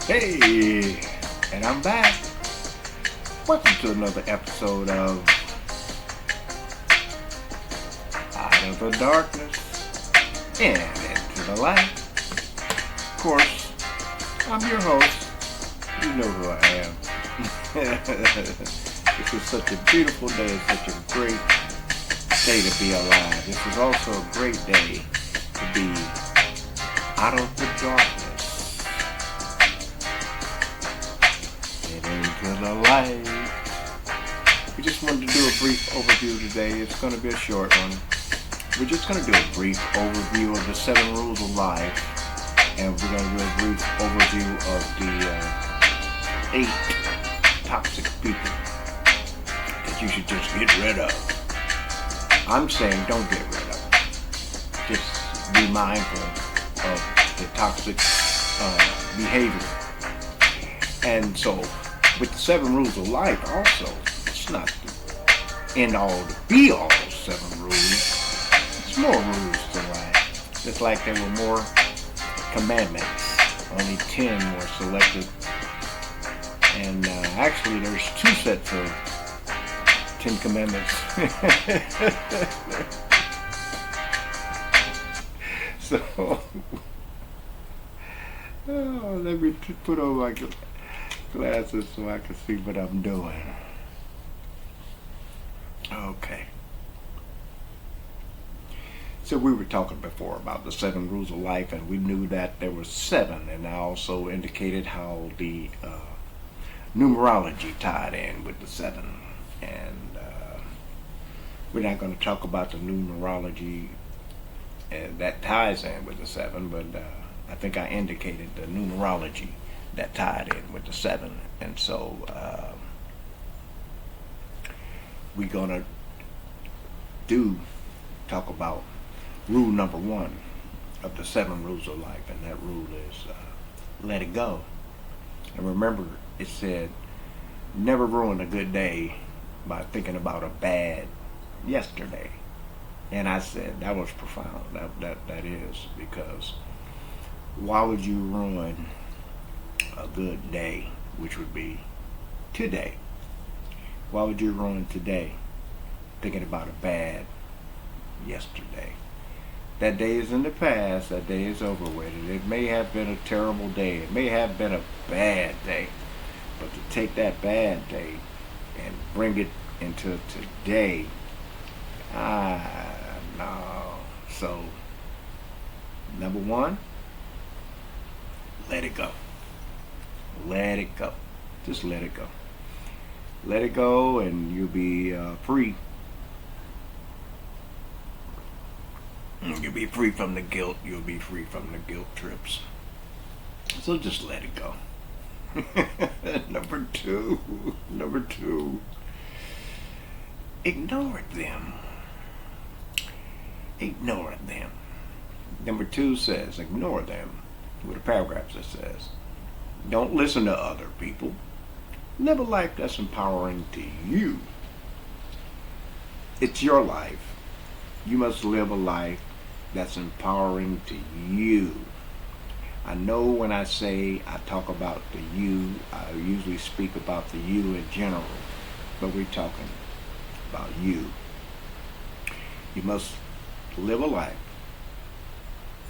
Hey, and I'm back. Welcome to another episode of Out of the Darkness and Into the Light. Of course, I'm your host. You know who I am. This is such a beautiful day. It's such a great day to be alive. This is also a great day to be out of the darkness and into the light. We just wanted to do a brief overview today. It's going to be a short one. We're just going to do a brief overview of the 7 rules of life, and we're going to do a brief overview of the 8 toxic people that you should just get rid of. I'm saying don't get rid of them. Just be mindful of the toxic behavior. And so, with the 7 rules of life also, it's not the end all to be all 7 rules. It's more rules to life. Just like there were more commandments. Only 10 were selected. And actually there's 2 sets of 10 commandments. So, let me put on my glasses so I can see what I'm doing. Okay. So we were talking before about the 7 rules of life, and we knew that there were 7, and I also indicated how the numerology tied in with the 7. And we're not going to talk about the numerology that ties in with the 7, but I think I indicated the numerology that tied in with the 7. And so we're going to talk about rule number 1 of the 7 rules of life, and that rule is let it go. And remember, it said never ruin a good day by thinking about a bad yesterday. And I said that was profound. That is, because why would you ruin a good day, which would be today? Why would you ruin today thinking about a bad yesterday? That day is in the past. That day is over with. It may have been a terrible day. It may have been a bad day. But to take that bad day and bring it into today, no. So, number 1, let it go. Let it go. Just let it go. Let it go, and you'll be free. You'll be free from the guilt. You'll be free from the guilt trips. So just let it go. Number two, ignore them. Ignore them. Number 2 says ignore them, with a paragraph that says don't listen to other people. Live a life that's empowering to you. It's your life. You must live a life that's empowering to you. I know when I say I talk about the you, I usually speak about the you in general, but we're talking about you. You must live a life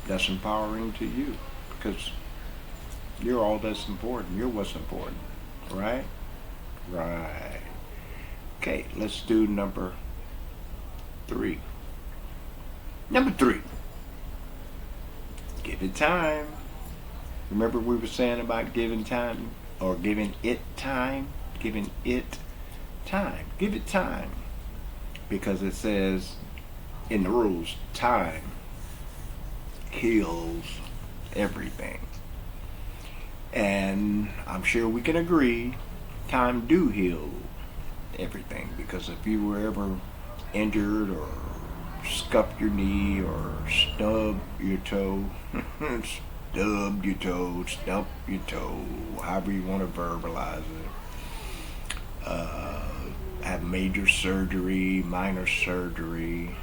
that's empowering to you, because you're all that's important. You're what's important, right? Right. Okay, let's do number 3. Number 3, give it time. Remember we were saying about giving time, or giving it time? Giving it time. Give it time. Because it says in the rules, time heals everything. And I'm sure we can agree, time do heal everything. Because if you were ever injured or scuffed your knee or stubbed your toe, stubbed your toe, stumped your toe, however you want to verbalize it, have major surgery, minor surgery,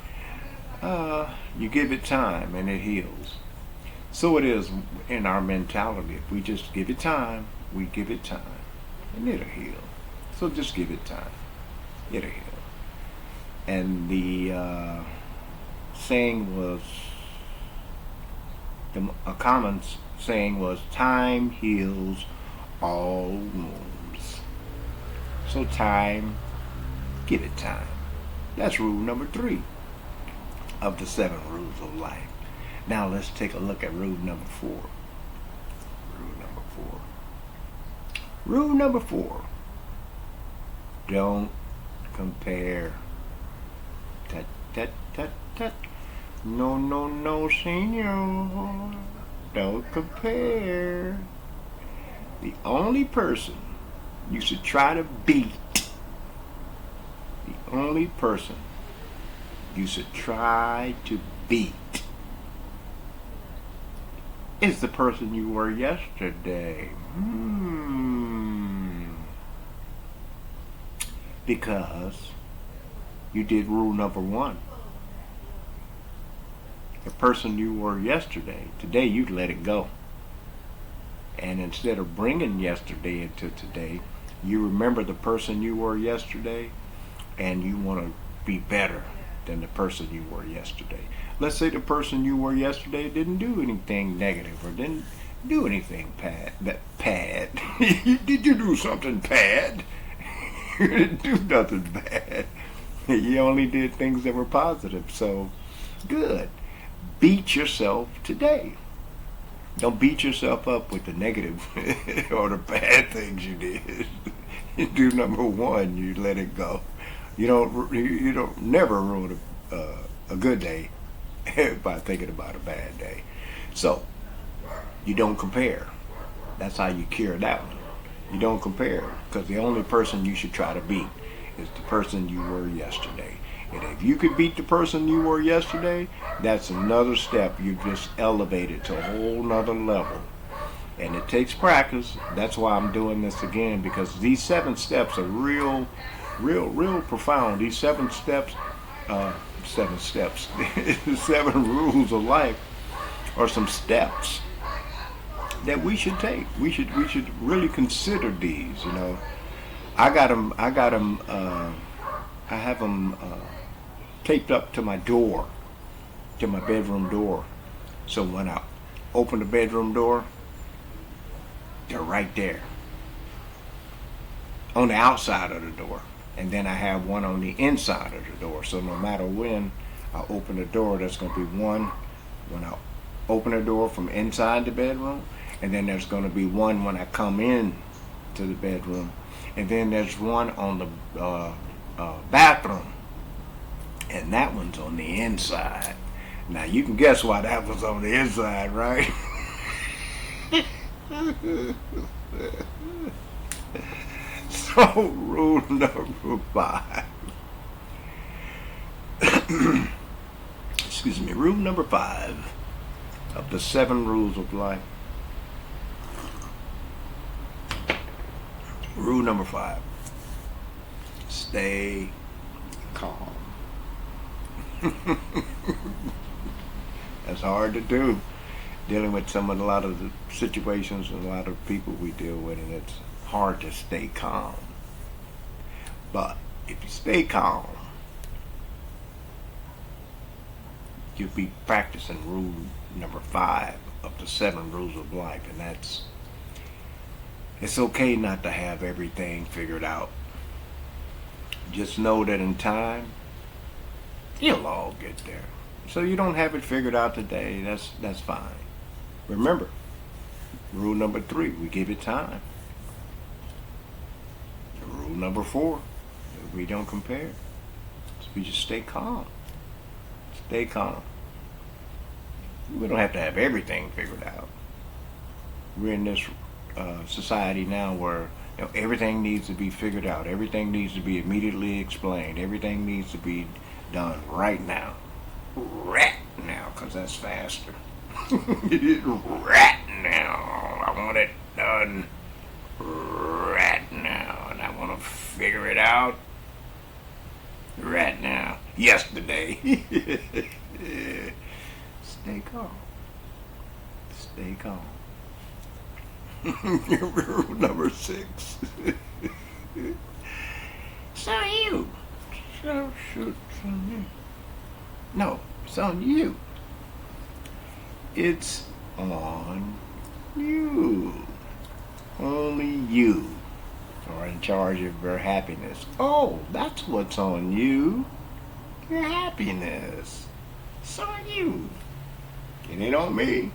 you give it time and it heals. So it is in our mentality. If we just give it time, we give it time, and it'll heal. So just give it time. It'll heal. And the saying was, a common saying was, time heals all wounds. So time, give it time. That's rule number 3 of the 7 rules of life. Now let's take a look at rule number 4. Rule number 4. Rule number 4. Don't compare. Tut, tut, tut, tut. No, no, no, senor. Don't compare. The only person you should try to beat, the only person you should try to beat is the person you were yesterday. Because you did rule number 1. The person you were yesterday, today you'd let it go. And instead of bringing yesterday into today, you remember the person you were yesterday, and you want to be better than the person you were yesterday. Let's say the person you were yesterday didn't do anything negative or didn't do anything bad. Did you do something bad? You didn't do nothing bad. You only did things that were positive. So, good. Beat yourself today. Don't beat yourself up with the negative or the bad things you did. You do number 1, you let it go. You don't never ruin a good day by thinking about a bad day. So you don't compare. That's how you cure that one. You don't compare, because the only person you should try to beat is the person you were yesterday. And if you could beat the person you were yesterday, that's another step. You just elevated to a whole nother level. And it takes practice. That's why I'm doing this again, because these 7 steps are real profound. These 7 steps, 7 steps, 7 rules of life are some steps that we should take. We should really consider these. I have them taped up to my door, to my bedroom door. So when I open the bedroom door, they're right there on the outside of the door. And then I have one on the inside of the door. So no matter when I open the door, there's going to be one when I open the door from inside the bedroom. And then there's going to be one when I come in to the bedroom. And then there's one on the bathroom. And that one's on the inside. Now you can guess why that was on the inside, right? So rule number 5. Excuse me. Rule number 5 of the 7 rules of life. Rule number 5. Stay calm. That's hard to do, dealing with a lot of the situations and a lot of people we deal with, and it's hard to stay calm. But if you stay calm, you'll be practicing rule number 5 of the 7 rules of life, and that's, it's okay not to have everything figured out. Just know that in time, you'll all get there. So you don't have it figured out today, that's fine. Remember, rule number 3, we give it time. Rule number 4, we don't compare. We just stay calm. Stay calm. We don't have to have everything figured out. We're in this society now where everything needs to be figured out. Everything needs to be immediately explained. Everything needs to be done right now. Right now, because that's faster. Right now. I want it done right now. And I want to figure it out right now. Yesterday. Stay calm. Stay calm. Rule number 6. It's on you. It's on you. No, it's on you. It's on you. Only you are in charge of your happiness. Oh, that's what's on you. Your happiness. It's on you. It ain't on me.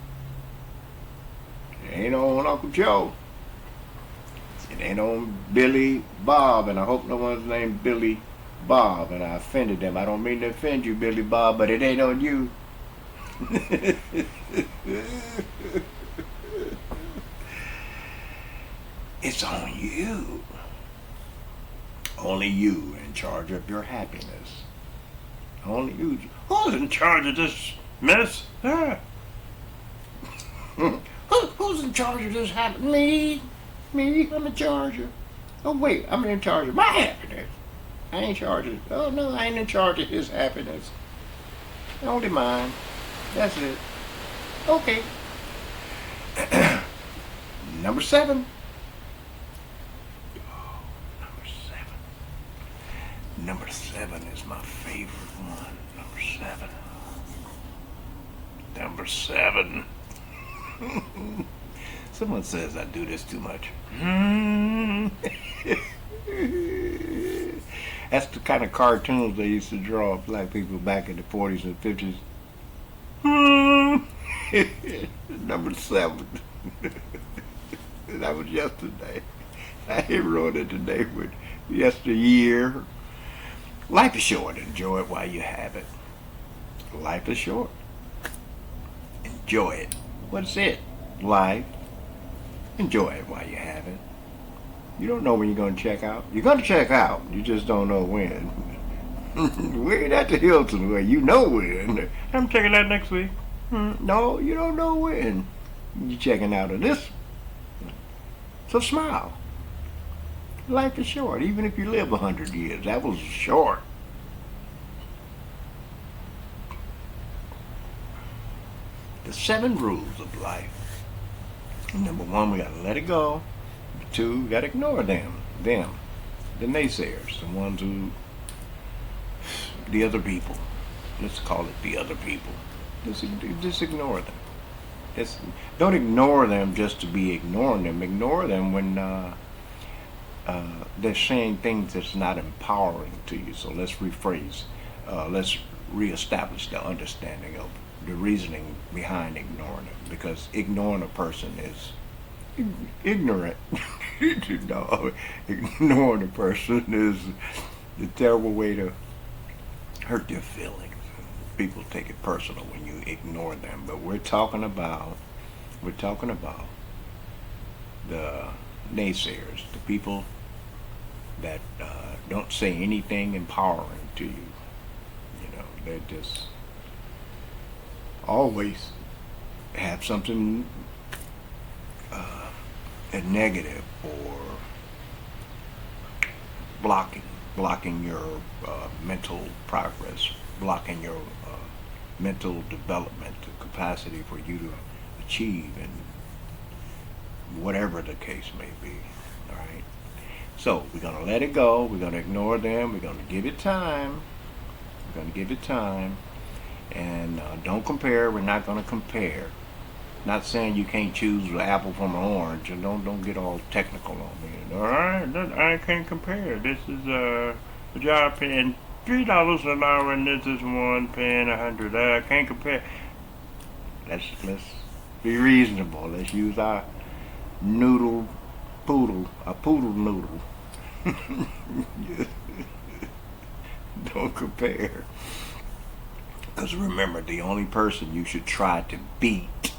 It ain't on Uncle Joe. It ain't on Billy Bob, and I hope no one's named Billy Bob, and I offended them. I don't mean to offend you, Billy Bob, but it ain't on you. It's on you. Only you in charge of your happiness. Only you. Who's in charge of this mess? Huh? Who's in charge of this happiness? Me. I'm in charge of. Oh wait, I'm in charge of my happiness. I ain't in charge of. Oh no, I ain't in charge of his happiness. Only mine. That's it. Okay. Number 7. Oh, number 7 is my favorite one. Number 7. Someone says I do this too much. That's the kind of cartoons they used to draw of black people back in the 40s and 50s. Number 7. That was yesterday. I wrote it today with yesteryear. Life is short. Enjoy it while you have it. Life is short. Enjoy it. What's it? Life. Enjoy it while you have it. You don't know when you're going to check out. You're going to check out. You just don't know when. We ain't at the Hilton where you know when. I'm checking out next week. No, you don't know when. You're checking out of this. So smile. Life is short. Even if you live 100 years, that was short. The 7 rules of life. Number 1, we got to let it go. Number 2, we got to ignore them. The naysayers, the ones who, the other people. Let's call it the other people. Just ignore them. Don't ignore them just to be ignoring them. Ignore them when they're saying things that's not empowering to you. So let's rephrase. Let's reestablish the understanding of the reasoning behind ignoring them. Because ignoring a person is ignorant. No, ignoring a person is a terrible way to hurt their feelings. People take it personal when you ignore them. But we're talking about the naysayers, the people that don't say anything empowering to you. You know, they just always have something negative or blocking your mental progress, blocking your mental development, the capacity for you to achieve, and whatever the case may be. All right. So we're gonna let it go. We're gonna ignore them. We're gonna give it time. And don't compare. We're not gonna compare. Not saying you can't choose an apple from an orange, and don't get all technical on me. All right, I can't compare. This is a job paying $3 an hour, and this is one paying $100. I can't compare. Let's be reasonable. Let's use our poodle noodle. Don't compare. Because remember, the only person you should try to beat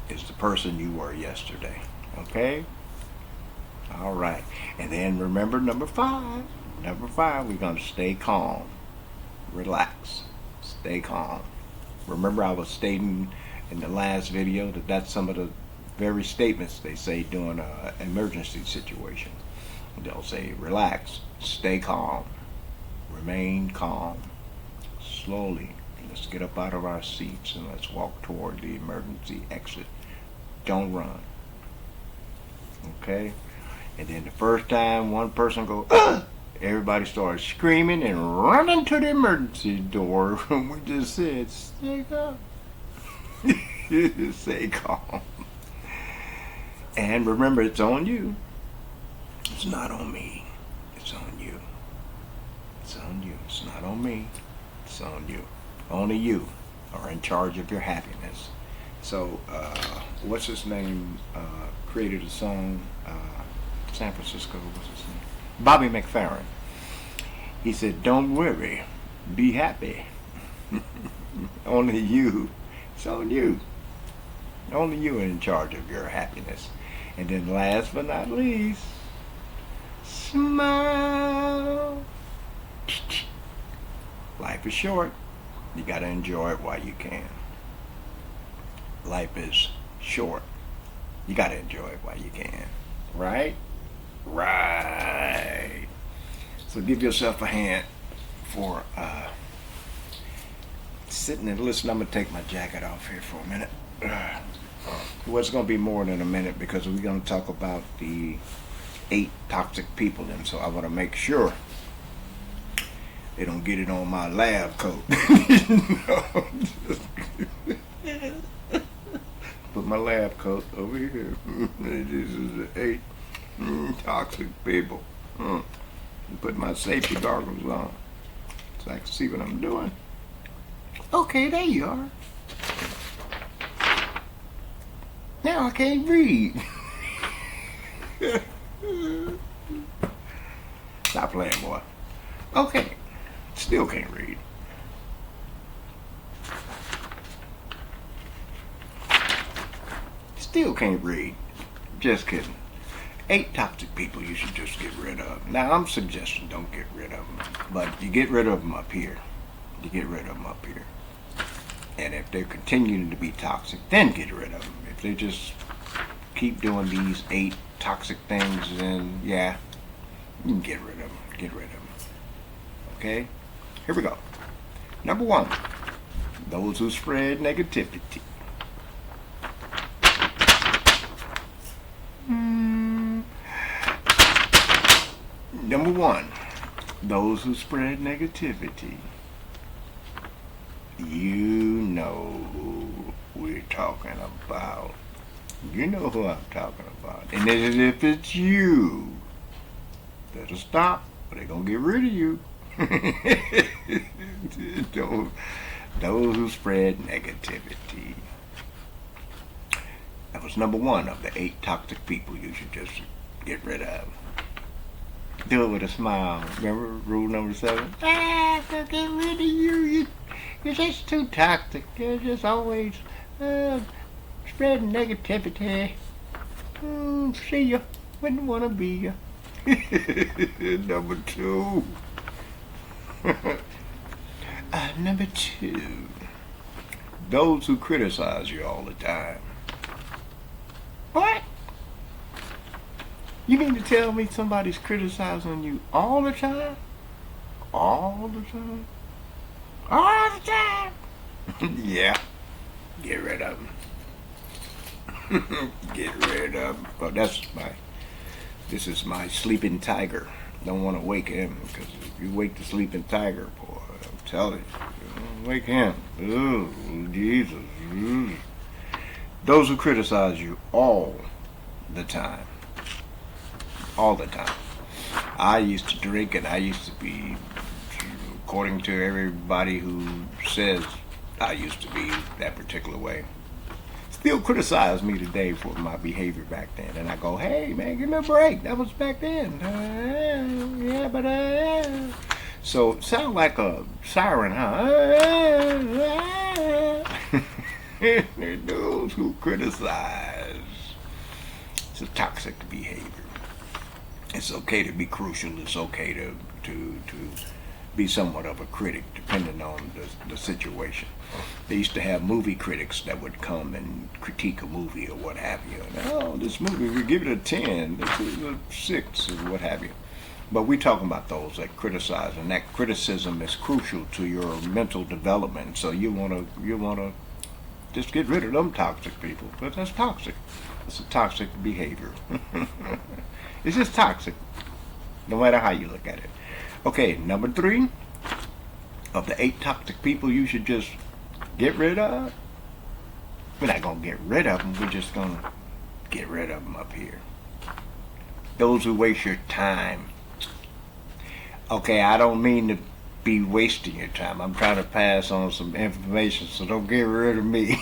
is the person you were yesterday. Okay? All right. And then remember number 5. We're going to stay calm. Relax. Stay calm. Remember I was stating in the last video that that's some of the very statements they say during an emergency situation. They'll say, relax, stay calm, remain calm, slowly Let's get up out of our seats and let's walk toward the emergency exit. Don't run. Okay? And then the first time one person goes, "Ugh!" Everybody starts screaming and running to the emergency door. We just said, stay calm. Stay calm. And remember, it's on you. It's not on me. It's on you. It's on you. It's not on me. It's on you. Only you are in charge of your happiness. So, what's his name? Created a song, San Francisco, what's his name? Bobby McFerrin. He said, don't worry, be happy. Only you. It's on you. Only you are in charge of your happiness. And then last but not least, smile. Life is short. You got to enjoy it while you can. Life is short. You got to enjoy it while you can. Right? Right. So give yourself a hand for sitting and listening. I'm going to take my jacket off here for a minute. Well, it's going to be more than a minute because we're going to talk about the 8 toxic people. And so I want to make sure they don't get it on my lab coat. Put my lab coat over here. This is the 8 toxic people. Put my safety goggles on so I can see what I'm doing. Okay, there you are. Now I can't read. Stop playing, boy. Okay, still can't read. Still can't read. Just kidding. 8 toxic people you should just get rid of. Now, I'm suggesting don't get rid of them. But you get rid of them up here. You get rid of them up here. And if they're continuing to be toxic, then get rid of them. If they just keep doing these 8 toxic things, then yeah, you can get rid of them. Get rid of them. Okay? Here we go. Number 1. Those who spread negativity. Number 1, those who spread negativity. You know who we're talking about. You know who I'm talking about. And if it's you, better stop, or they're going to get rid of you. Those who spread negativity. That was number 1 of the 8 toxic people you should just get rid of. Do it with a smile. Remember rule number 7? I'll get rid of you. You're just too toxic. You're just always spreading negativity. See ya. Wouldn't want to be ya. Number 2. Number 2. Those who criticize you all the time. What? You mean to tell me somebody's criticizing you all the time? All the time? All the time? Yeah. Get rid of them. Get rid of them. Well, this is my sleeping tiger. Don't want to wake him, because if you wake the sleeping tiger, boy, I'm telling you, wake him. Oh, Jesus. Those who criticize you all the time. All the time. I used to drink, and I used to be, according to everybody who says I used to be that particular way, still criticize me today for my behavior back then. And I go, hey, man, give me a break. That was back then. Yeah, but so it sounds like a siren, huh? Those who criticize. It's a toxic behavior. It's okay to be crucial. It's okay to be somewhat of a critic, depending on the situation. They used to have movie critics that would come and critique a movie or what have you. And, oh, this movie, we give it a 10. This is a 6 or what have you. But we're talking about those that criticize, and that criticism is crucial to your mental development. So you wanna just get rid of them toxic people, but that's toxic. It's a toxic behavior. It's just toxic, no matter how you look at it. Okay, number 3 of the 8 toxic people you should just get rid of. We're not gonna get rid of them. We're just gonna get rid of them up here. Those who waste your time. Okay, I don't mean to be wasting your time. I'm trying to pass on some information, so don't get rid of me.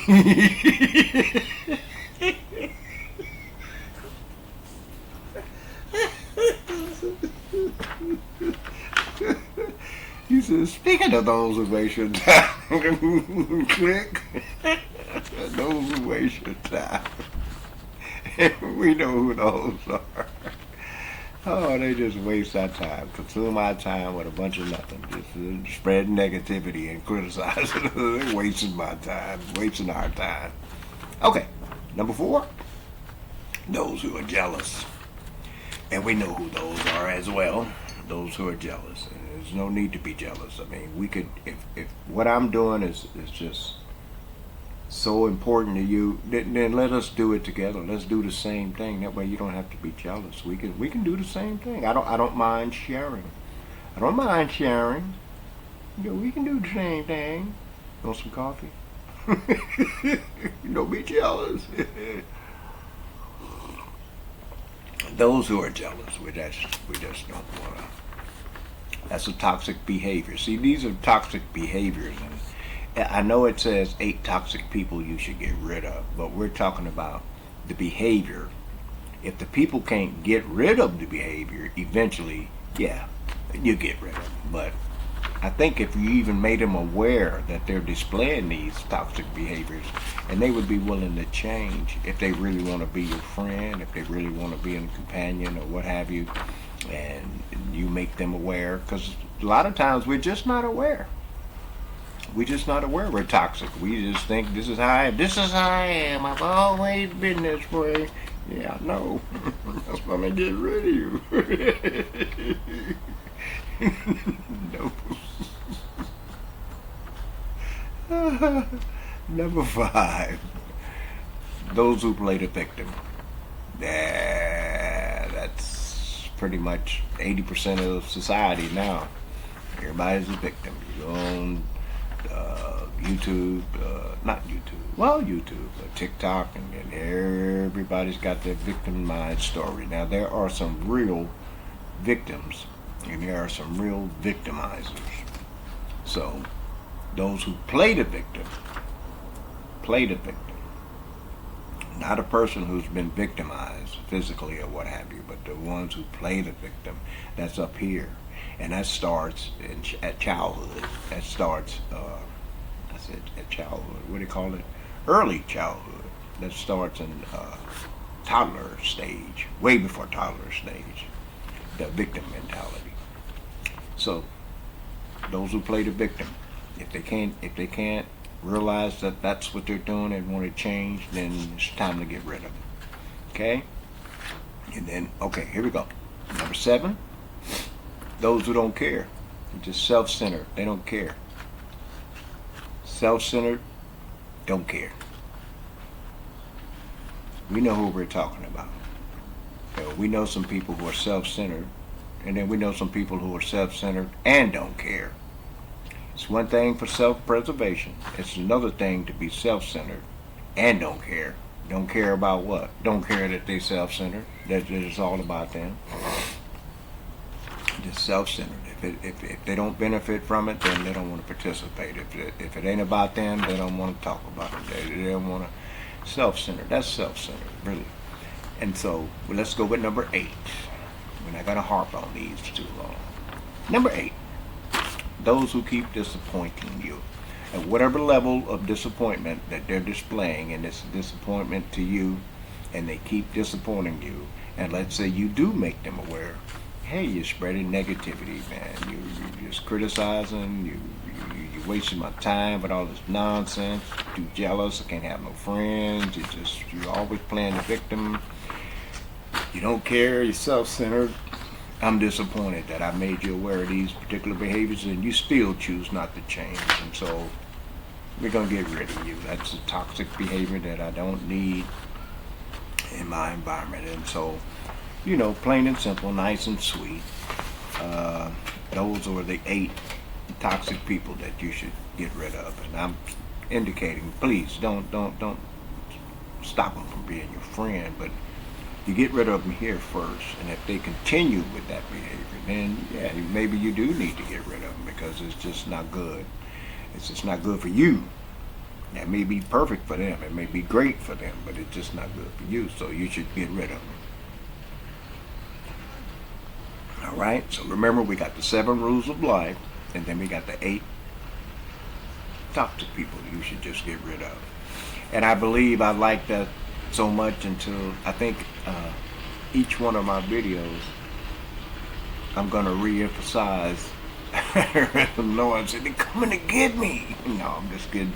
You said, speaking of those who waste your time, click. Those who waste your time. We know who those are. Oh, they just waste our time, consume our time with a bunch of nothing, just spread negativity and criticizing. They're wasting my time, wasting our time. Okay, number 4, those who are jealous. And we know who those are as well, those who are jealous. And there's no need to be jealous. I mean, we could, if what I'm doing is just so important to you, then let us do it together. Let's do the same thing. That way you don't have to be jealous. We can do the same thing. I don't mind sharing. I don't mind sharing. You know, we can do the same thing. Want some coffee? Don't be jealous. Those who are jealous, we just don't want to. That's a toxic behavior. See, these are toxic behaviors, and I know it says 8 toxic people you should get rid of, but we're talking about the behavior. If the people can't get rid of the behavior, eventually, yeah, you get rid of them. But I think if you even made them aware that they're displaying these toxic behaviors, and they would be willing to change if they really want to be your friend, if they really want to be a companion or what have you, and you make them aware, because a lot of times we're just not aware. We're just not aware we're toxic. We just think this is how I am. This is how I am. I've always been this way. Yeah, I know. That's why I'm going to get rid of you. No. Number 5. Those who play the victim. That's pretty much 80% of society now. Everybody's a victim. You go on YouTube, not YouTube, well, YouTube, but TikTok, and everybody's got their victimized story. Now, there are some real victims, and there are some real victimizers. So, those who play the victim, not a person who's been victimized physically or what have you, but the ones who play the victim, that's up here. And that starts at childhood. That starts, at childhood. What do you call it? Early childhood. That starts in toddler stage, way before toddler stage. The victim mentality. So, those who play the victim, if they can't realize that that's what they're doing and want to change, then it's time to get rid of them. Okay? And then, okay, here we go. Number 7. Those who don't care. They're just self-centered. They don't care. Self-centered, don't care. We know who we're talking about. We know some people who are self-centered, and then we know some people who are self-centered and don't care. It's one thing for self-preservation. It's another thing to be self-centered and don't care. Don't care about what? Don't care that they're self-centered. That it's all about them. Just self-centered. If they don't benefit from it, then they don't want to participate. If it ain't about them, they don't want to talk about it. They don't want to. Self-centered. That's self-centered, really. And so, well, let's go with number 8. We're not going to harp on these too long. Number 8. Those who keep disappointing you. At whatever level of disappointment that they're displaying, and it's disappointment to you, and they keep disappointing you, and let's say you do make them aware, hey, you're spreading negativity, man. You're just criticizing. You're wasting my time with all this nonsense. You're too jealous. I can't have no friends. You're always playing the victim. You don't care. You're self-centered. I'm disappointed that I made you aware of these particular behaviors and you still choose not to change. And so we're going to get rid of you. That's a toxic behavior that I don't need in my environment. And so, plain and simple, nice and sweet. Uh, those are the 8 toxic people that you should get rid of. And I'm indicating, please don't stop them from being your friend, but you get rid of them here first. And if they continue with that behavior, then yeah, maybe you do need to get rid of them because it's just not good. It's just not good for you. That may be perfect for them. It may be great for them, but it's just not good for you. So you should get rid of them. All right. So remember, we got the 7 rules of life, and then we got the 8 toxic people you should just get rid of. And I believe I like that so much until I think each one of my videos, I'm gonna re-emphasize. Lord said they're coming to get me. No, I'm just kidding.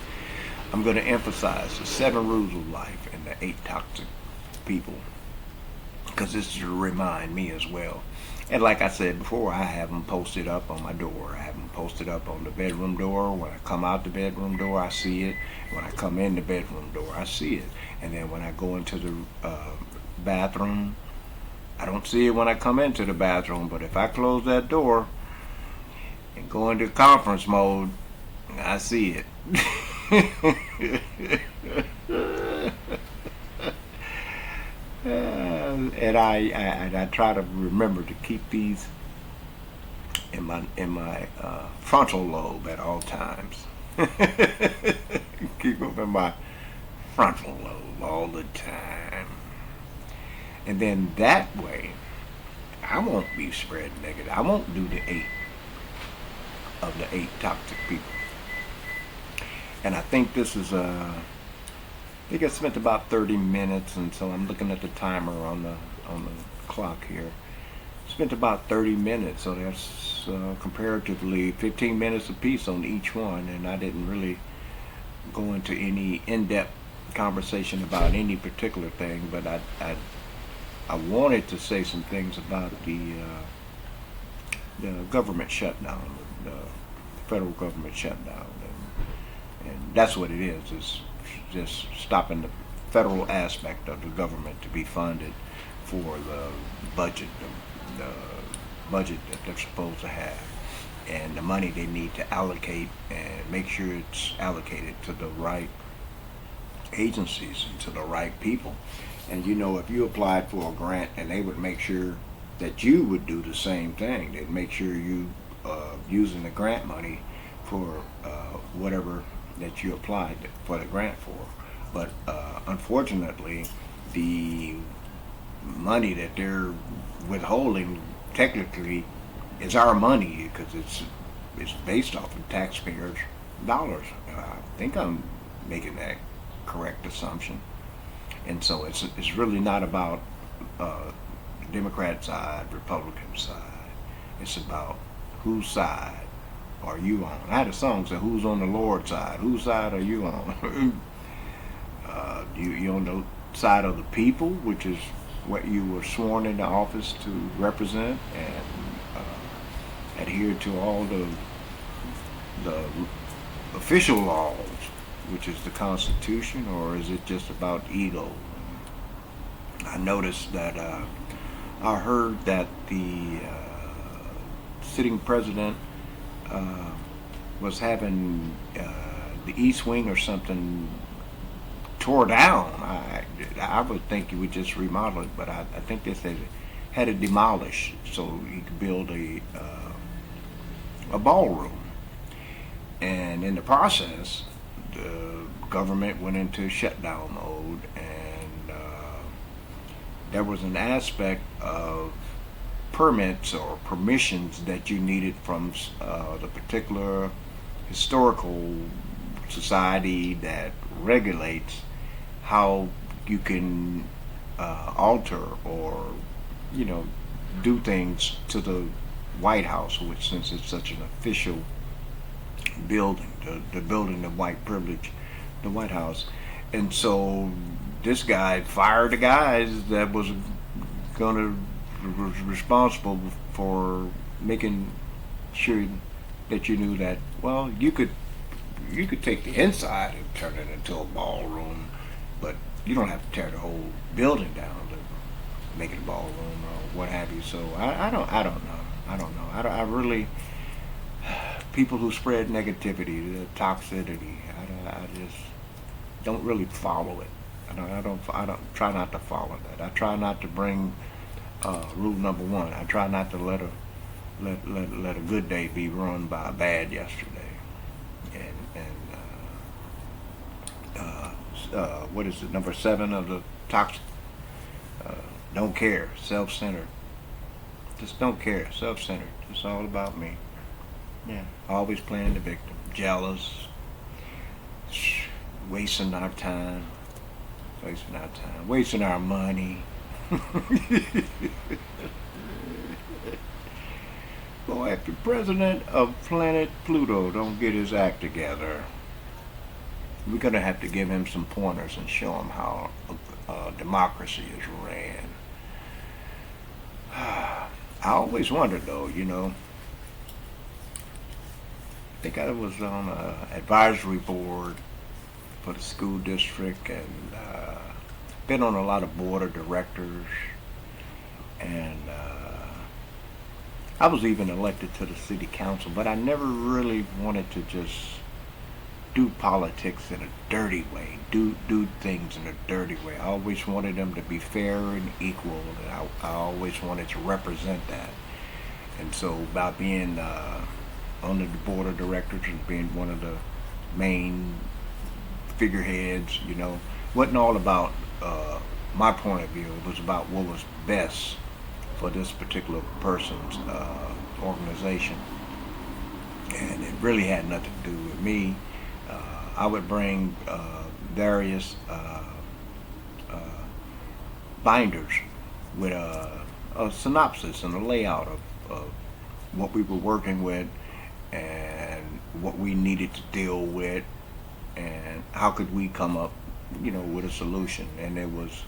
I'm gonna emphasize the 7 rules of life and the 8 toxic people, because this is to remind me as well. And like I said before, I have them posted up on my door. I have them posted up on the bedroom door. When I come out the bedroom door, I see it. When I come in the bedroom door, I see it. And then when I go into the bathroom, I don't see it when I come into the bathroom. But if I close that door and go into conference mode, I see it. And I try to remember to keep these in my frontal lobe at all times. Keep them in my frontal lobe all the time, and then that way I won't be spreading negative. I won't do the 8 of the 8 toxic people. And I think this is I think I spent about 30 minutes, and so I'm looking at the timer on the clock here. Spent about 30 minutes, so that's comparatively 15 minutes apiece on each one, and I didn't really go into any in-depth conversation about any particular thing, but I wanted to say some things about the government shutdown, the federal government shutdown, and that's what it is. It's just stopping the federal aspect of the government to be funded for the budget, the budget that they're supposed to have, and the money they need to allocate and make sure it's allocated to the right agencies and to the right people. And if you applied for a grant, and they would make sure that you would do the same thing. They'd make sure you using the grant money for whatever that you applied for the grant for. But unfortunately, the money that they're withholding technically is our money, because it's based off of taxpayers' dollars. I think I'm making that correct assumption. And so it's really not about Democrat side, Republican side. It's about whose side are you on. I had a song that said, "Who's on the Lord's side? Whose side are you on?" You on the side of the people, which is what you were sworn into office to represent and adhere to all the official laws, which is the Constitution, or is it just about ego? I noticed that I heard that the sitting president was having the East Wing or something tore down. I would think you would just remodel it, but I think they said had it demolished so you could build a ballroom. And in the process, the government went into shutdown mode, and there was an aspect of permits or permissions that you needed from the particular historical society that regulates how you can alter or do things to the White House, which, since it's such an official building, the building of white privilege, the White House. And so this guy fired the guys that was going to was responsible for making sure that you knew that, well, you could take the inside and turn it into a ballroom, but you don't have to tear the whole building down to make it a ballroom or what have you. So I don't know. I really, people who spread negativity, the toxicity, I just don't really follow it. I don't try not to follow that. I try not to bring rule number one. I try not to let a good day be ruined by a bad yesterday. What is it? Number seven of the toxic. Uh, don't care. Self-centered. Just don't care. Self-centered. It's all about me. Yeah. Always playing the victim. Jealous. Wasting our time. Wasting our money. Boy, if the president of planet Pluto don't get his act together, we're going to have to give him some pointers and show him how democracy is ran. I always wondered, though, I think I was on an advisory board for the school district, and been on a lot of board of directors, and I was even elected to the city council, but I never really wanted to just do politics in a dirty way, do things in a dirty way. I always wanted them to be fair and equal, and I always wanted to represent that. And so by being on the board of directors and being one of the main figureheads, wasn't all about my point of view. It was about what was best for this particular person's organization. And it really had nothing to do with me. I would bring various binders with a synopsis and a layout of what we were working with and what we needed to deal with and how could we come up, with a solution. And it was,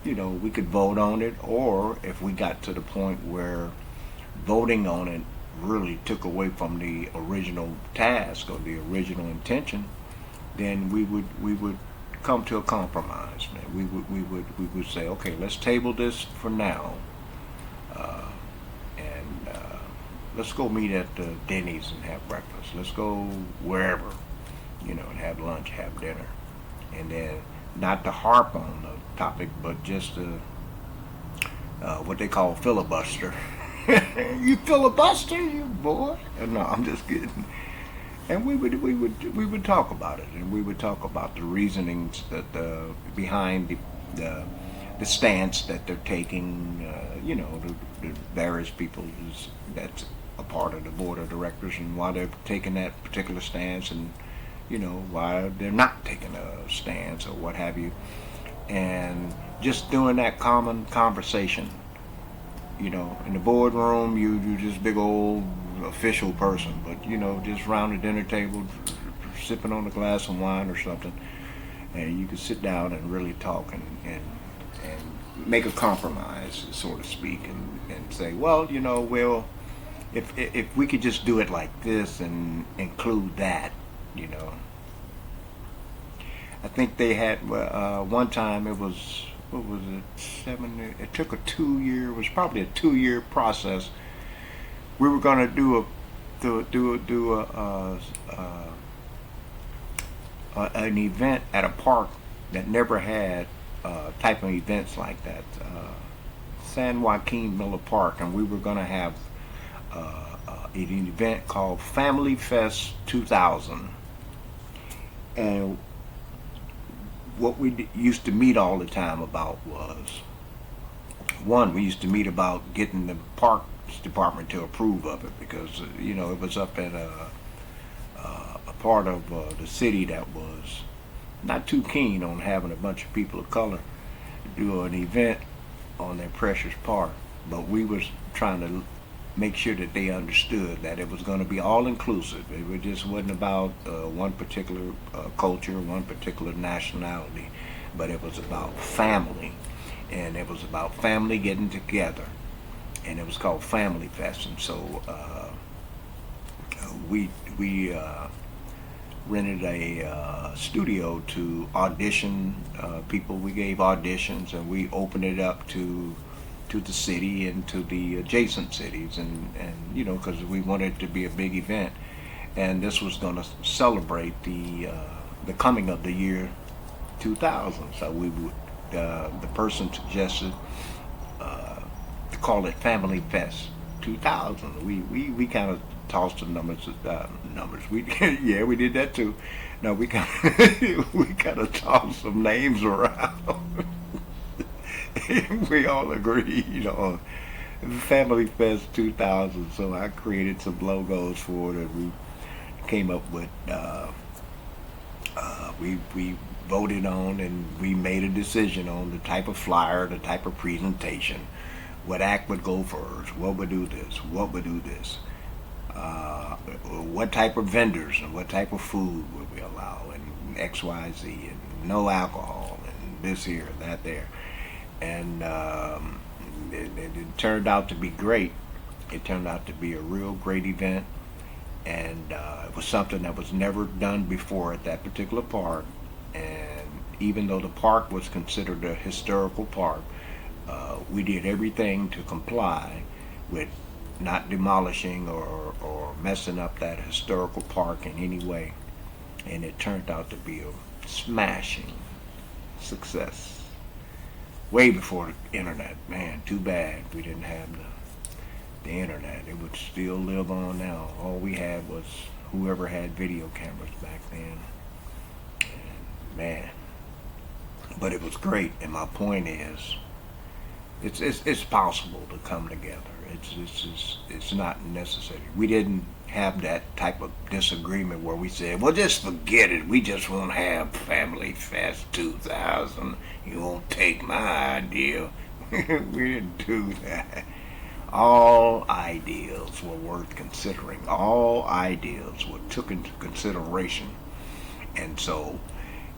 we could vote on it, or if we got to the point where voting on it really took away from the original task or the original intention, then we would come to a compromise. Man. We would say, okay, let's table this for now, and let's go meet at Denny's and have breakfast. Let's go wherever, and have lunch, have dinner, and then not to harp on the topic, but just to what they call filibuster. You filibuster, you boy? No, I'm just kidding. And we would talk about it, and we would talk about the reasonings that behind the stance that they're taking. The various people that's a part of the board of directors, and why they're taking that particular stance, and why they're not taking a stance or what have you, and just doing that common conversation. In the boardroom, you just big old official person, but just round the dinner table, sipping on a glass of wine or something, and you can sit down and really talk and make a compromise, so to speak, and say, well, if we could just do it like this and include that, I think they had one time it was. What was it? It took it was probably a 2-year process. We were going to do an event at a park that never had type of events like that. San Joaquin Miller Park, and we were going to have an event called Family Fest 2000. And what we used to meet all the time about was, one, we used to meet about getting the parks department to approve of it, because it was up at a part of the city that was not too keen on having a bunch of people of color do an event on their precious park. But we was trying to make sure that they understood that it was going to be all inclusive. It just wasn't about one particular culture, one particular nationality, but it was about family, and it was about family getting together and it was called Family Fest. And so we rented a studio to audition people. We gave auditions, and we opened it up to the city and to the adjacent cities, and you know, because we wanted it to be a big event, and this was going to celebrate the coming of the year 2000. So we would the person suggested to call it Family Fest 2000. We kind of tossed the numbers. We yeah, we did that too. No, we kind we kind of tossed some names around. We all agreed on Family Fest 2000. So I created some logos for it, and we came up with. We voted on, and we made a decision on the type of flyer, the type of presentation, what act would go first, what would do this, what would do this, what type of vendors and what type of food would we allow, and X, Y, Z, and no alcohol, and this here, that there, and it turned out to be great. It turned out to be a real great event, and it was something that was never done before at that particular park. And even though the park was considered a historical park, we did everything to comply with not demolishing or messing up that historical park in any way. And it turned out to be a smashing success. Way before the internet. Man, too bad we didn't have the internet. It would still live on now. All we had was whoever had video cameras back then. And man, but it was great. And my point is, it's possible to come together. It's not necessary. We didn't have that type of disagreement where we said, well, just forget it. We just won't have Family Fest 2000. You won't take my idea. We didn't do that. All ideas were worth considering. All ideas were took into consideration. And so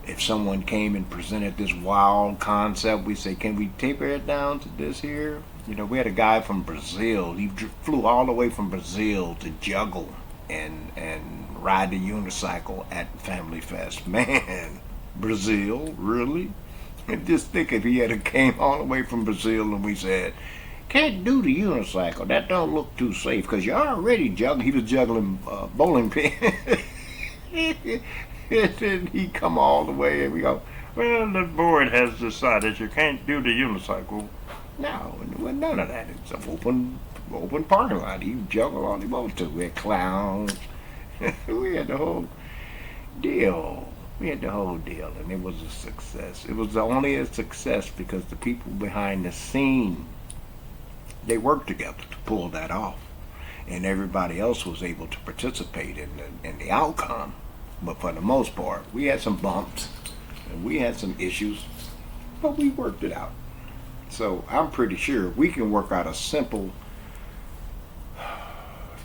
if someone came and presented this wild concept, we say, can we taper it down to this here? You know, we had a guy from Brazil. He flew all the way from Brazil to juggle and ride the unicycle at Family Fest. Man, Brazil, really? And just think if he had came all the way from Brazil and we said, can't do the unicycle. That don't look too safe because you're already juggling. He was juggling bowling pins. And then he come all the way and we go, well, the board has decided you can't do the unicycle. No, none of that. It's an open parking lot. He juggle all he wants to. We had clowns. We had the whole deal. And it was a success. It was only a success because the people behind the scene, they worked together to pull that off, and everybody else was able to participate in the outcome. But for the most part, we had some bumps and we had some issues, but we worked it out. So I'm pretty sure we can work out a simple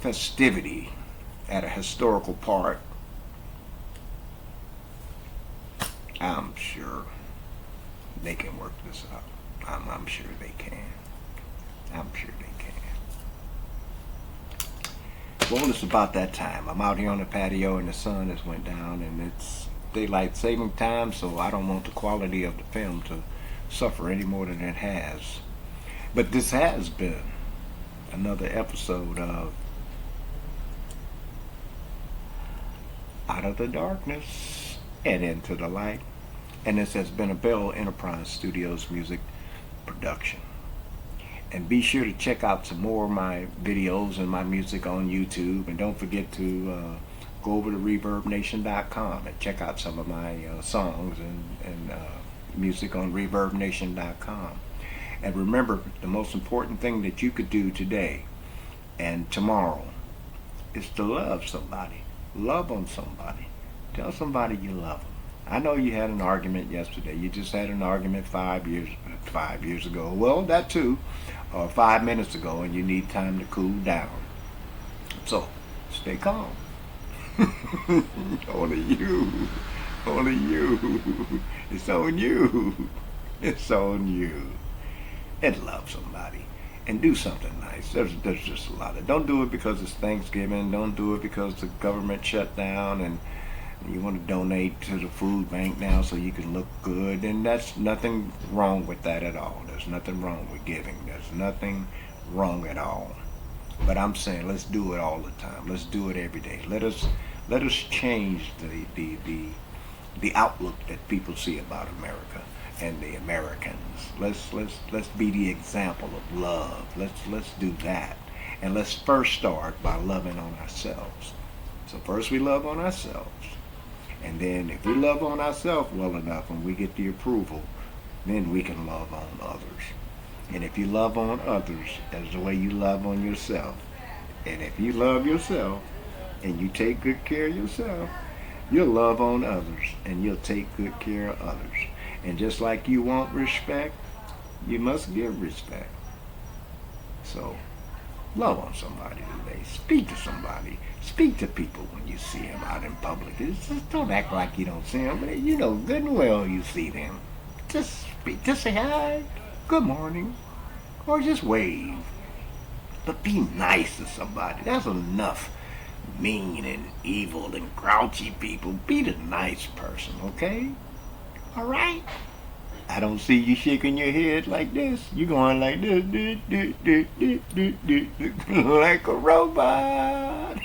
festivity at a historical park. I'm sure they can work this out. I'm sure they can. I'm sure they can. Well, it's about that time. I'm out here on the patio and the sun has went down and it's daylight saving time, so I don't want the quality of the film to suffer any more than it has. But this has been another episode of Out of the Darkness and Into the Light. And this has been a Belle Enterprise Studios music production. And be sure to check out some more of my videos and my music on YouTube. And don't forget to go over to ReverbNation.com and check out some of my songs and music on ReverbNation.com. And remember, the most important thing that you could do today and tomorrow is to love somebody. Love on somebody. Tell somebody you love them. I know you had an argument yesterday. You just had an argument 5 years ago. Well, that too. Or 5 minutes ago, and you need time to cool down. So, stay calm. Only you. Only you. It's on you. It's on you. And love somebody. and do something nice. There's just a lot of. Don't do it because it's Thanksgiving. Don't do it because the government shut down and you want to donate to the food bank now so you can look good. And that's nothing wrong with that at all. There's nothing wrong with giving. There's nothing wrong at all. But I'm saying let's do it all the time. Let's do it every day. Let us change the outlook that people see about America and the Americans. Let's be the example of love. Let's do that. And let's first start by loving on ourselves. So first we love on ourselves. And then if we love on ourselves well enough and we get the approval, then we can love on others. And if you love on others, that's the way you love on yourself. And if you love yourself and you take good care of yourself, you'll love on others and you'll take good care of others. And just like you want respect, you must give respect. So love on somebody today. Speak to somebody. Speak to people when you see them out in public. Just don't act like you don't see them. You know good and well you see them. Just speak. Just say hi, good morning, or just wave. But be nice to somebody. That's enough mean and evil and grouchy people. Be the nice person, okay? All right? I don't see you shaking your head like this. You going like this, like a robot.